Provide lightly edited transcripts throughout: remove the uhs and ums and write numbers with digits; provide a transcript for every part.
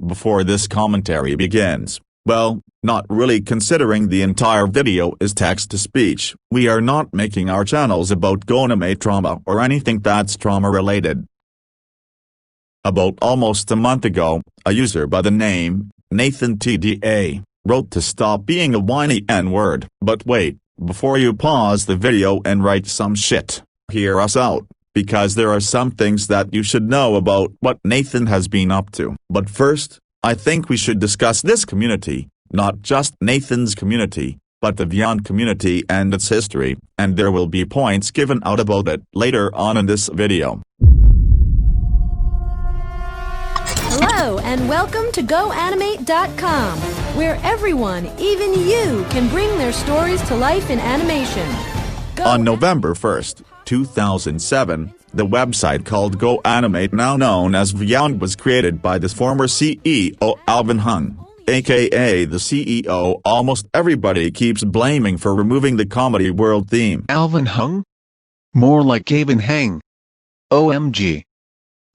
before this commentary begins. Well, not really, considering the entire video is text-to-speech. We are not making our channels about GoAnimate trauma or anything that's trauma-related. About almost a month ago, a user by the name NathanTDA wrote to stop being a whiny N-word. But wait, before you pause the video and write some shit, hear us out, because there are some things that you should know about what Nathan has been up to. But first, I think we should discuss this community, not just Nathan's community, but the Vyond community and its history, and there will be points given out about it later on in this video. Hello and welcome to GoAnimate.com, where everyone, even you, can bring their stories to life in animation. On November 1st, 2007, the website called GoAnimate, now known as Vyond, was created by the former CEO Alvin Hung, aka the CEO almost everybody keeps blaming for removing the Comedy World theme. Alvin Hung? More like Gavin Hang. OMG.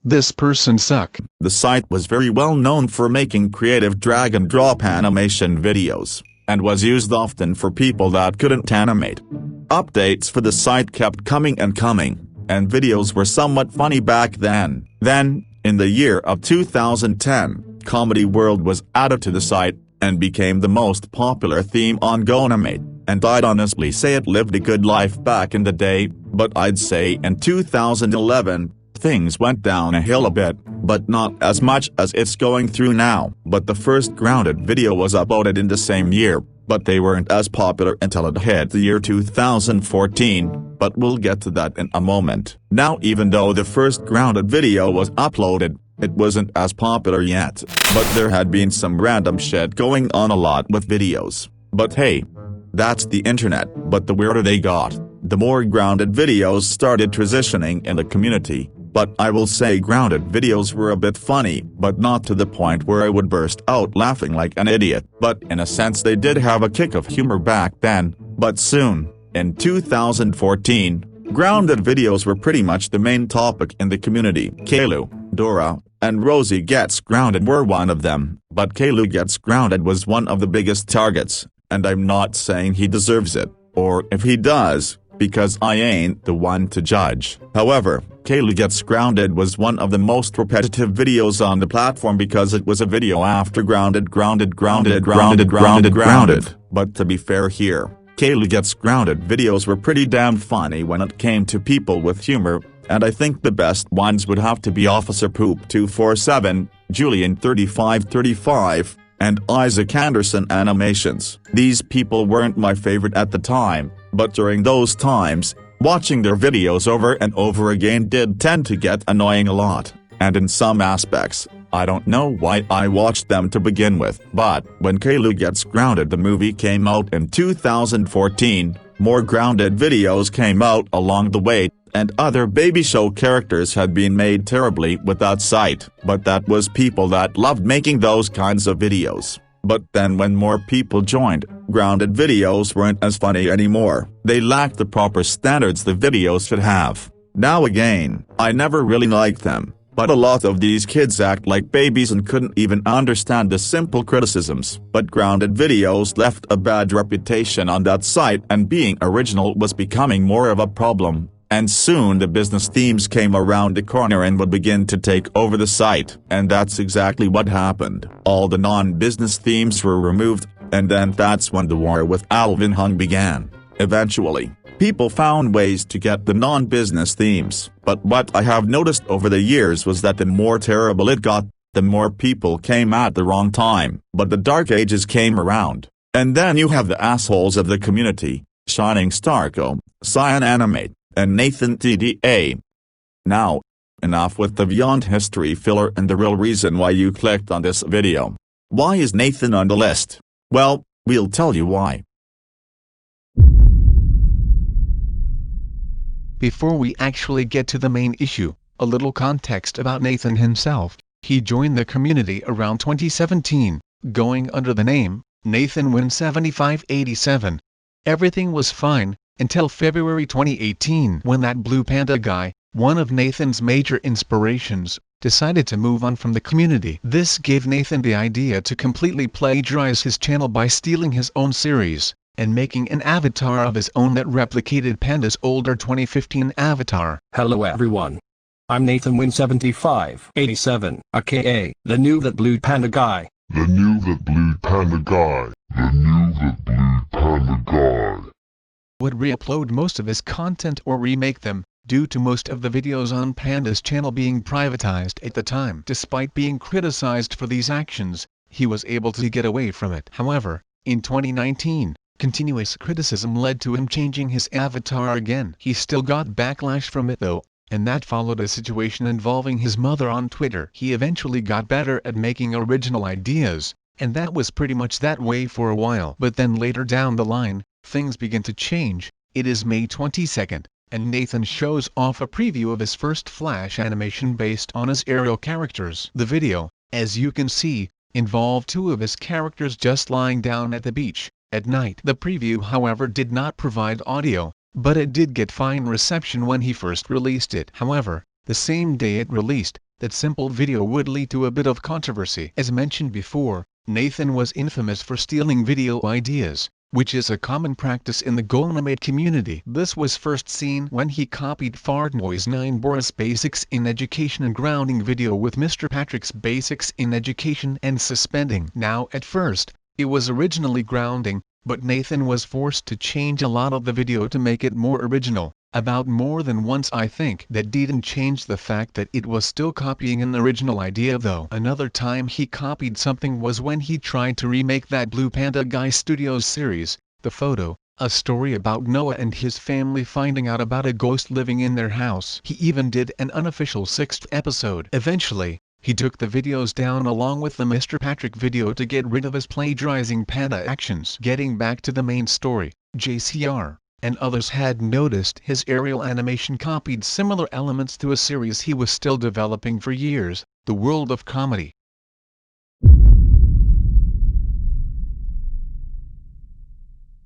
This person suck. The site was very well known for making creative drag-and-drop animation videos, and was used often for people that couldn't animate. Updates for the site kept coming and coming, and videos were somewhat funny back then. Then, in the year of 2010, Comedy World was added to the site, and became the most popular theme on GoAnimate, and I'd honestly say it lived a good life back in the day, but I'd say in 2011, things went down a hill a bit, but not as much as it's going through now. But the first Grounded video was uploaded in the same year, but they weren't as popular until it hit the year 2014, but we'll get to that in a moment. Now, even though the first Grounded video was uploaded, it wasn't as popular yet, but there had been some random shit going on a lot with videos. But hey, that's the internet. But the weirder they got, the more Grounded videos started transitioning in the community. But I will say Grounded videos were a bit funny, but not to the point where I would burst out laughing like an idiot. But in a sense they did have a kick of humor back then. But soon, in 2014, Grounded videos were pretty much the main topic in the community. Kaylu, Dora, and Rosie Gets Grounded were one of them, but Kaylu Gets Grounded was one of the biggest targets, and I'm not saying he deserves it, or if he does, because I ain't the one to judge. However, Kaylu Gets Grounded was one of the most repetitive videos on the platform because it was a video after Grounded. But to be fair here, Kaylu Gets Grounded videos were pretty damn funny when it came to people with humor, and I think the best ones would have to be Officer Poop 247, Julian 3535, and Isaac Anderson Animations. These people weren't my favorite at the time, but during those times, watching their videos over and over again did tend to get annoying a lot, and in some aspects, I don't know why I watched them to begin with. But when Kaylu Gets Grounded the movie came out in 2014, more Grounded videos came out along the way, and other baby show characters had been made terribly with that site, but that was people that loved making those kinds of videos. But then when more people joined, Grounded videos weren't as funny anymore. They lacked the proper standards the videos should have. Now again, I never really liked them, but a lot of these kids act like babies and couldn't even understand the simple criticisms. But Grounded videos left a bad reputation on that site, and being original was becoming more of a problem. And soon the business themes came around the corner and would begin to take over the site. And that's exactly what happened. All the non-business themes were removed, and then that's when the war with Alvin Hung began. Eventually, people found ways to get the non-business themes, but what I have noticed over the years was that the more terrible it got, the more people came at the wrong time. But the dark ages came around, and then you have the assholes of the community, Shining Starco, Cyan Animate, and NathanTDA. Now, enough with the Vyond history filler and the real reason why you clicked on this video. Why is Nathan on the list? Well, we'll tell you why. Before we actually get to the main issue, a little context about Nathan himself. He joined the community around 2017, going under the name NathanWin7587. Everything was fine, until February 2018 when that blue panda guy, one of Nathan's major inspirations, decided to move on from the community. This gave Nathan the idea to completely plagiarize his channel by stealing his own series and making an avatar of his own that replicated Panda's older 2015 avatar. Hello everyone. I'm NathanSB7587, aka the new that blue panda guy. The new that blue panda guy. The new that blue panda guy. Would re-upload most of his content or remake them, due to most of the videos on Panda's channel being privatized at the time. Despite being criticized for these actions, he was able to get away from it. However, in 2019, continuous criticism led to him changing his avatar again. He still got backlash from it though, and that followed a situation involving his mother on Twitter. He eventually got better at making original ideas, and that was pretty much that way for a while. But then later down the line, things begin to change. It is May 22nd, and Nathan shows off a preview of his first Flash animation based on his Ariel characters. The video, as you can see, involved two of his characters just lying down at the beach at night. The preview however did not provide audio, but it did get fine reception when he first released it. However, the same day it released, that simple video would lead to a bit of controversy. As mentioned before, Nathan was infamous for stealing video ideas, which is a common practice in the GoAnimate community. This was first seen when he copied Fart Noise 9 Boris Basics in Education and Grounding video with Mr. Patrick's Basics in Education and Suspending. Now at first, it was originally grounding, but Nathan was forced to change a lot of the video to make it more original. About more than once I think. That didn't change the fact that it was still copying an original idea though. Another time he copied something was when he tried to remake that Blue Panda Guy Studios series, The Photo, a story about Noah and his family finding out about a ghost living in their house. He even did an unofficial 6th episode. Eventually, he took the videos down along with the Mr. Patrick video to get rid of his plagiarizing Panda actions. Getting back to the main story, JcR and others had noticed his Ariel animation copied similar elements to a series he was still developing for years, The World of Comedy.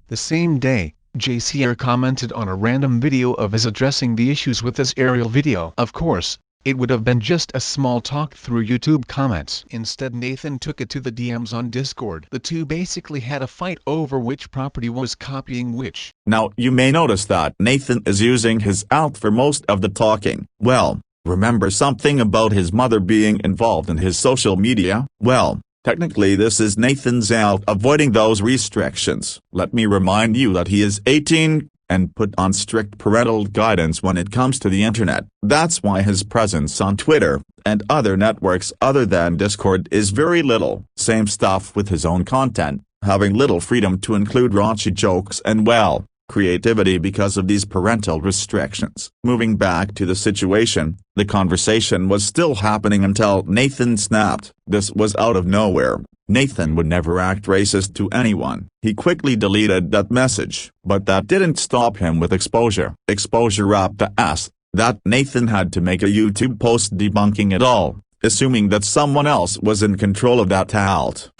The same day, JcR commented on a random video of his addressing the issues with his Ariel video. Of course, it would have been just a small talk through YouTube comments. Instead Nathan took it to the DMs on Discord. The two basically had a fight over which property was copying which. Now you may notice that Nathan is using his out for most of the talking. Well, remember something about his mother being involved in his social media? Well, technically this is Nathan's out avoiding those restrictions. Let me remind you that he is 18, and put on strict parental guidance when it comes to the internet. That's why his presence on Twitter and other networks other than Discord is very little. Same stuff with his own content, having little freedom to include raunchy jokes and well, creativity because of these parental restrictions. Moving back to the situation, the conversation was still happening until Nathan snapped. This was out of nowhere. Nathan would never act racist to anyone. He quickly deleted that message, but that didn't stop him with exposure. Exposure up the ass, that Nathan had to make a YouTube post debunking it all, assuming that someone else was in control of that alt.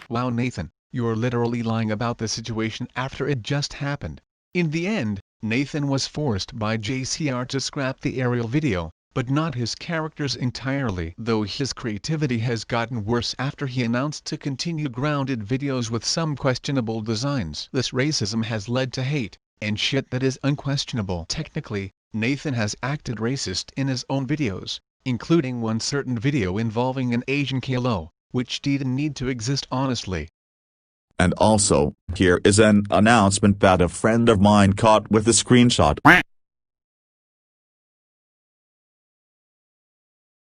Wow Nathan, you're literally lying about the situation after it just happened. In the end, Nathan was forced by JcR to scrap the Ariel video, but not his characters entirely. Though his creativity has gotten worse after he announced to continue grounded videos with some questionable designs. This racism has led to hate and shit that is unquestionable. Technically, Nathan has acted racist in his own videos, including one certain video involving an Asian kilo, which didn't need to exist honestly. And also, here is an announcement that a friend of mine caught with a screenshot.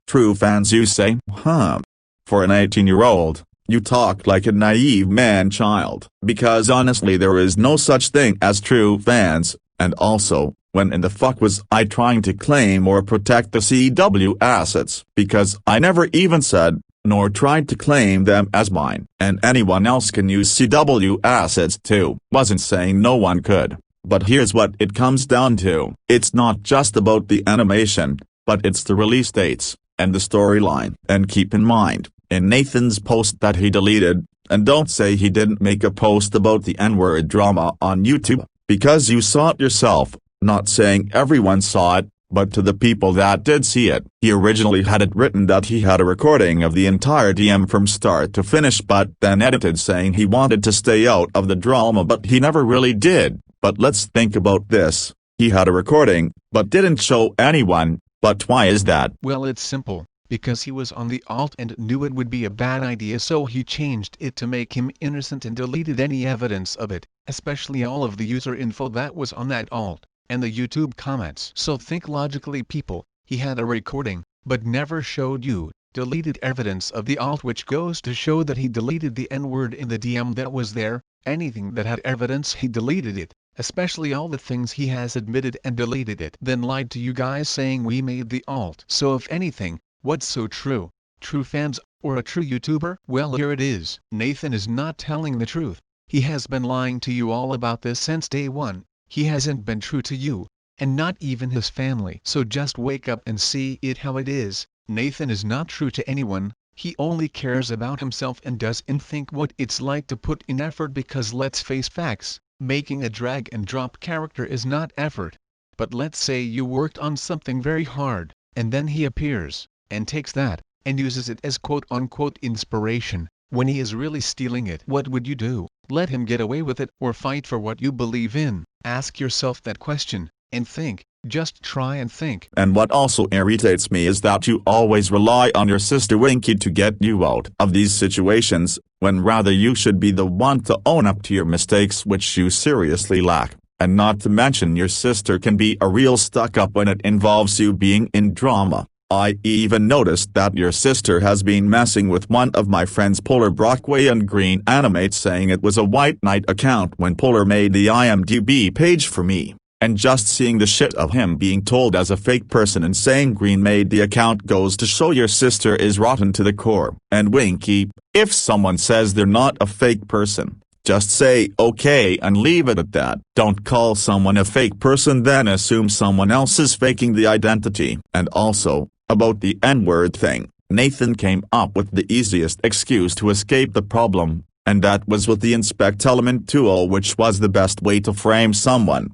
True fans, you say, huh? For an 18-year-old, you talk like a naive man-child. Because honestly there is no such thing as true fans, and also, when in the fuck was I trying to claim or protect the CW assets? Because I never even said, nor tried to claim them as mine. And anyone else can use CW assets too. Wasn't saying no one could. But here's what it comes down to. It's not just about the animation, but it's the release dates and the storyline. And keep in mind, in Nathan's post that he deleted, and don't say he didn't make a post about the N-word drama on YouTube, because you saw it yourself, not saying everyone saw it, but to the people that did see it, he originally had it written that he had a recording of the entire DM from start to finish but then edited saying he wanted to stay out of the drama but he never really did. But let's think about this. He had a recording, but didn't show anyone, but why is that? Well, it's simple. Because he was on the alt and knew it would be a bad idea, so he changed it to make him innocent and deleted any evidence of it, especially all of the user info that was on that alt, and the YouTube comments. So think logically, people. He had a recording, but never showed you, deleted evidence of the alt, which goes to show that he deleted the N-word in the DM that was there. Anything that had evidence, he deleted it, especially all the things he has admitted and deleted it. Then lied to you guys saying we made the alt. So if anything, what's so true? True fans, or a true YouTuber? Well, here it is. Nathan is not telling the truth. He has been lying to you all about this since day one. He hasn't been true to you, and not even his family. So just wake up and see it how it is. Nathan is not true to anyone. He only cares about himself and doesn't think what it's like to put in effort, because let's face facts, making a drag and drop character is not effort. But let's say you worked on something very hard, and then he appears and takes that, and uses it as quote-unquote inspiration, when he is really stealing it. What would you do? Let him get away with it, or fight for what you believe in? Ask yourself that question, and think. Just try and think. And what also irritates me is that you always rely on your sister Winky to get you out of these situations, when rather you should be the one to own up to your mistakes, which you seriously lack. And not to mention, your sister can be a real stuck-up when it involves you being in drama. I even noticed that your sister has been messing with one of my friends Polar Brockway and JcrAnimations, saying it was a White Knight account when Polar made the IMDb page for me, and just seeing the shit of him being told as a fake person and saying Green made the account goes to show your sister is rotten to the core. And Winky, if someone says they're not a fake person, just say okay and leave it at that. Don't call someone a fake person then assume someone else is faking the identity. And also, about the N-word thing, Nathan came up with the easiest excuse to escape the problem, and that was with the inspect element tool, which was the best way to frame someone.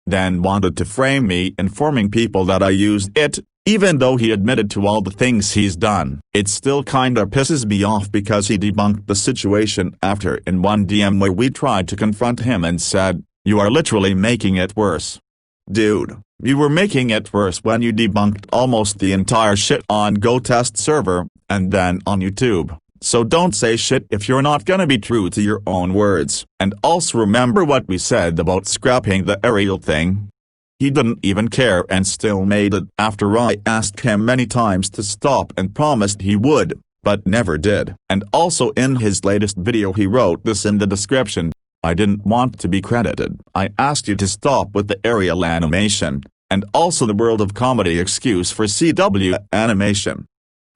Then wanted to frame me, informing people that I used it, even though he admitted to all the things he's done. It still kinda pisses me off because he debunked the situation after in one DM where we tried to confront him and said, "You are literally making it worse." Dude, you were making it worse when you debunked almost the entire shit on GoTest server, and then on YouTube. So don't say shit if you're not gonna be true to your own words. And also remember what we said about scrapping the aerial thing? He didn't even care and still made it after I asked him many times to stop and promised he would, but never did. And also in his latest video he wrote this in the description: "I didn't want to be credited. I asked you to stop with the aerial animation." And also the World of Comedy excuse for CW animation.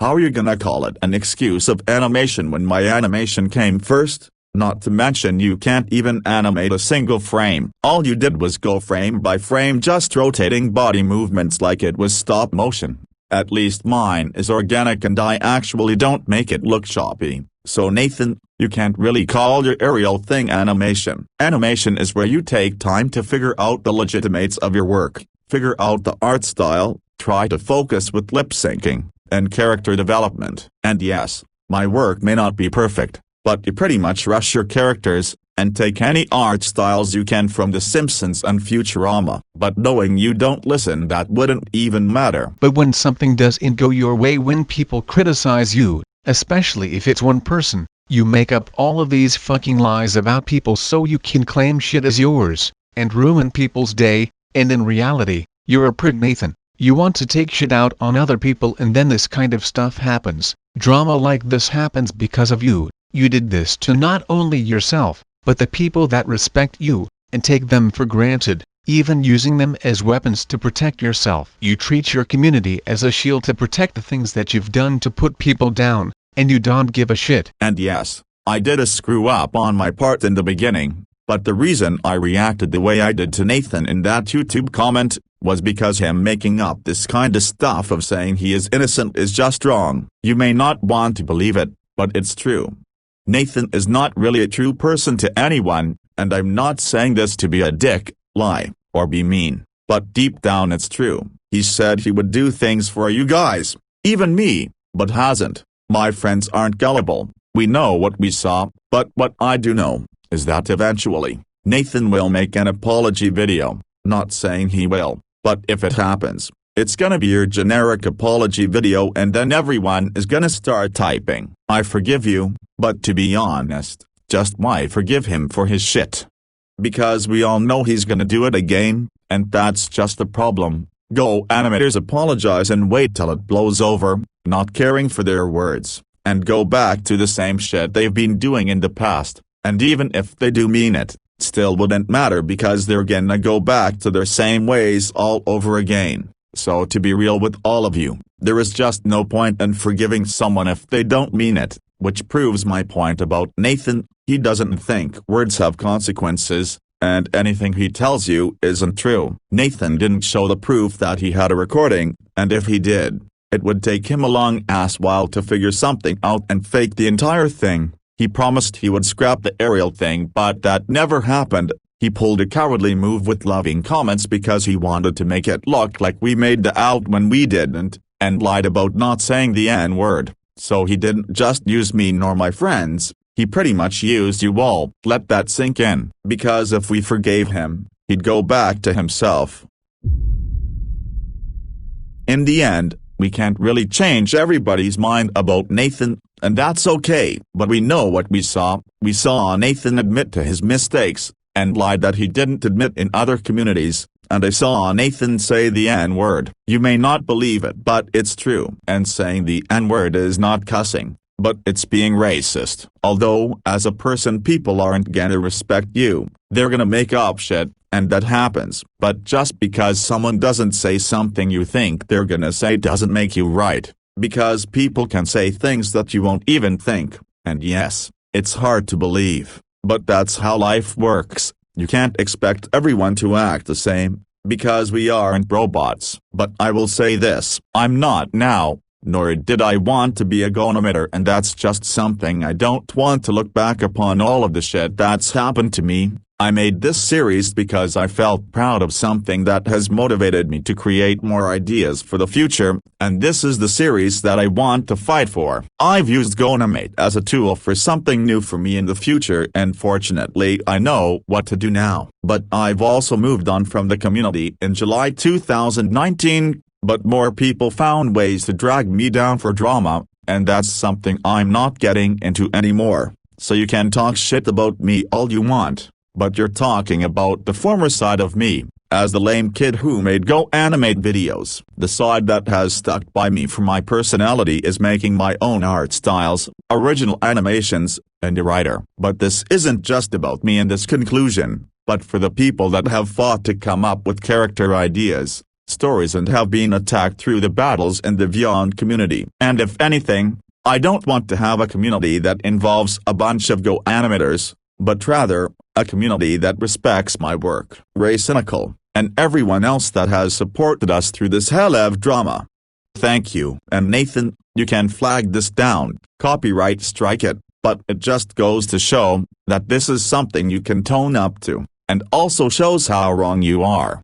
How are you gonna call it an excuse of animation when my animation came first? Not to mention you can't even animate a single frame. All you did was go frame by frame, just rotating body movements like it was stop motion. At least mine is organic and I actually don't make it look choppy. So Nathan, you can't really call your aerial thing animation. Animation is where you take time to figure out the legitimates of your work, figure out the art style, try to focus with lip syncing, and character development. And yes, my work may not be perfect, but you pretty much rush your characters, and take any art styles you can from The Simpsons and Futurama. But knowing you don't listen, that wouldn't even matter. But when something doesn't go your way, when people criticize you, especially if it's one person, you make up all of these fucking lies about people so you can claim shit as yours, and ruin people's day, and in reality, you're a prig, Nathan. You want to take shit out on other people and then this kind of stuff happens. Drama like this happens because of you. You did this to not only yourself, but the people that respect you, and take them for granted, even using them as weapons to protect yourself. You treat your community as a shield to protect the things that you've done to put people down, and you don't give a shit. And yes, I did a screw up on my part in the beginning, but the reason I reacted the way I did to Nathan in that YouTube comment was because him making up this kind of stuff of saying he is innocent is just wrong. You may not want to believe it, but it's true. Nathan is not really a true person to anyone, and I'm not saying this to be a dick, lie, or be mean, but deep down it's true. He said he would do things for you guys, even me, but hasn't. My friends aren't gullible. We know what we saw, but what I do know is that eventually, Nathan will make an apology video. Not saying he will, but if it happens, it's gonna be your generic apology video and then everyone is gonna start typing, "I forgive you," but to be honest, just why forgive him for his shit? Because we all know he's gonna do it again, and that's just the problem. Go animators apologize and wait till it blows over, not caring for their words, and go back to the same shit they've been doing in the past, and even if they do mean it, still wouldn't matter because they're gonna go back to their same ways all over again. So to be real with all of you, there is just no point in forgiving someone if they don't mean it, which proves my point about Nathan. He doesn't think words have consequences, and anything he tells you isn't true. Nathan didn't show the proof that he had a recording, and if he did, it would take him a long ass while to figure something out and fake the entire thing. He promised he would scrap the aerial thing, but that never happened. He pulled a cowardly move with loving comments because he wanted to make it look like we made the out when we didn't, and lied about not saying the N-word. So he didn't just use me nor my friends, he pretty much used you all. Let that sink in, because if we forgave him, he'd go back to himself. In the end, we can't really change everybody's mind about Nathan, and that's okay, but we know what we saw. We saw Nathan admit to his mistakes, and lied that he didn't admit in other communities, and I saw Nathan say the N-word. You may not believe it, but it's true. And saying the N-word is not cussing, but it's being racist. Although, as a person, people aren't gonna respect you, they're gonna make up shit, and that happens. But just because someone doesn't say something you think they're gonna say doesn't make you right, because people can say things that you won't even think, and yes, it's hard to believe, but that's how life works. You can't expect everyone to act the same, because we aren't robots. But I will say this, I'm not now, nor did I want to be a go-animator, and that's just something I don't want to look back upon all of the shit that's happened to me. I made this series because I felt proud of something that has motivated me to create more ideas for the future, and this is the series that I want to fight for. I've used GoAnimate as a tool for something new for me in the future, and fortunately I know what to do now. But I've also moved on from the community in July 2019, but more people found ways to drag me down for drama, and that's something I'm not getting into anymore. So you can talk shit about me all you want, but you're talking about the former side of me, as the lame kid who made GoAnimate videos. The side that has stuck by me for my personality is making my own art styles, original animations, and a writer. But this isn't just about me in this conclusion, but for the people that have fought to come up with character ideas, stories, and have been attacked through the battles in the Vyond community. And if anything, I don't want to have a community that involves a bunch of GoAnimators, but rather, a community that respects my work, Ray Cynical, and everyone else that has supported us through this hell of drama. Thank you. And Nathan, you can flag this down, copyright strike it, but it just goes to show that this is something you can tone up to, and also shows how wrong you are.